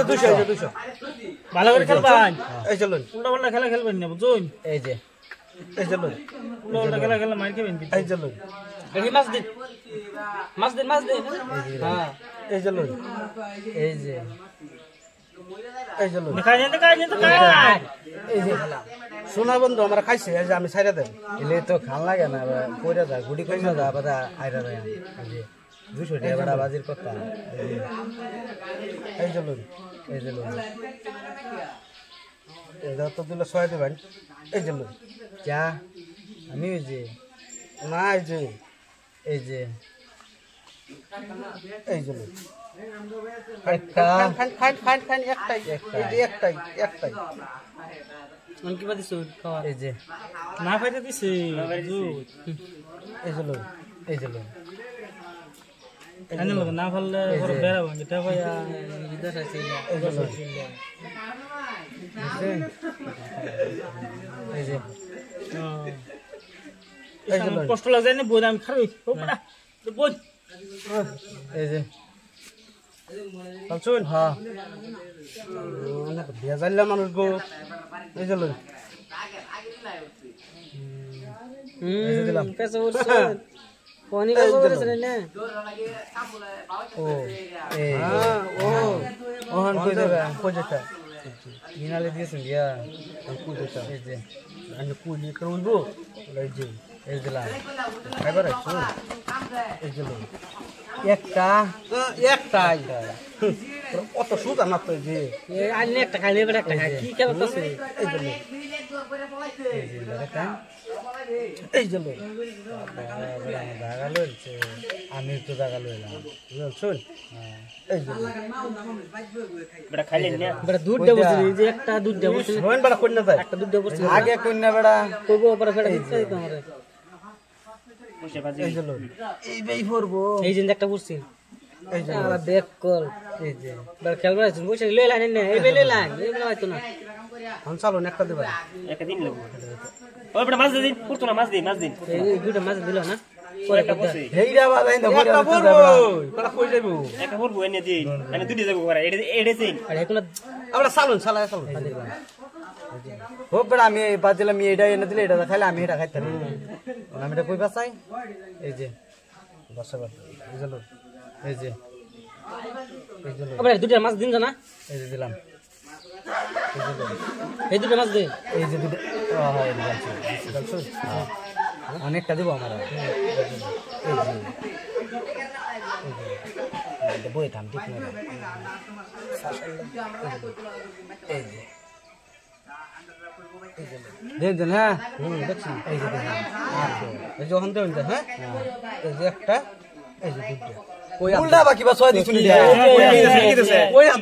200 ভালো করে খেলবেন এই চলুন উল্টা পাল্টা খেলা খেলবেন না বুঝুন এই যে এই চলুন উল্টা পাল্টা খেলা খেলা মার খাবেন এই চলুন দেখি মাছ দিন হ্যাঁ এই চলুন এই যে এই চলুন খাই এই যে সোনা বন্ধু আমরা খাইছে এই যে আমি ছাইরা দেন এলে তো খাল লাগে না কইরা যা গুডি কইরা যা বাদা আইরা যায় এই যে 200 টাকা বড় বাজির কথা এই চলুন এটা তো দিলে 6 দিবেন এই চলুন চা আমি এই যে না এই যে চলুন খান একটাই কি বাদিস খাওয়া এই যে না ফাইতে দিছে এই চলুন এনে লোক না ফেললে বড় বেড়া ভাঙে এটা ভাইয়া বিদেশ আছে এই যে কষ্ট লাগে না বই আমি খাই বই এই যে চলছুন হ্যাঁ ভেজাল্লা মানুষ গো এই চলুন দিলাম পানি না ও ওহান কই দেবা কইটা মিনালে দিয়েছেন দিয়া কইটা এই যে আমি কুলি করবো এই দিলাম খাইবার আছে এই যে একটাই অত সুদ না তো যে আনি একটা খাইলে একটা খাই কি কেন করছিস এই যে এই যে জায়গা লইছে আমি তো জায়গা লইলাম শুন এই যে বড় খাইলেন না বড় দুধ দেব যে একটা দুধ দেব শুন বড় কইনা যায় একটা দুধ দেব আগে কইনা বড় কইবো পরে ফেড়া দিতে তোমারে বসে বাজে এই যে এই বেই পড়বো এই যে একটা পড়ছি এই যে আলা ব্যাক কল এই যে বড় খেলবা আছে বসে লইলান না এই বে লইলান এই বলা হয়তো না হন চালো একটা দেবা একটা দিন লাগবে ওই বড় মাছ দিন পুরতো না মাছ দিন এই দুটো মাছ দিল না পরে একটা বসে হেইরা বাবা ইন্দা একটা পড়বো কটা কই যাইবো একটা পড়বো এনে দিন আমি দুটি যাবো করে এডে দিন আরে এখন আমরা চালুন ও বড় আমি বাজলা আমি এটা এনে দিলে এটা খাইলে আমি এটা খাইতে পারি আমি এটা কই বাসাই এই যে বসবা বুঝলো এই যে আবার দুটো মাছ দিন জানা এই যে দিলাম এই দুটো মাছ দে এই যে দুটো হ্যাঁ এই যে অনেকটা দেব আমরা এই যে বই থাম ঠিক না এই যে দেন হ্যাঁ দেখছি এই যে এই যখন দেন হ্যাঁ এই যে একটা এই যে দুটো কই উল্টা বাকি বা 6 দিছুনি কই হাত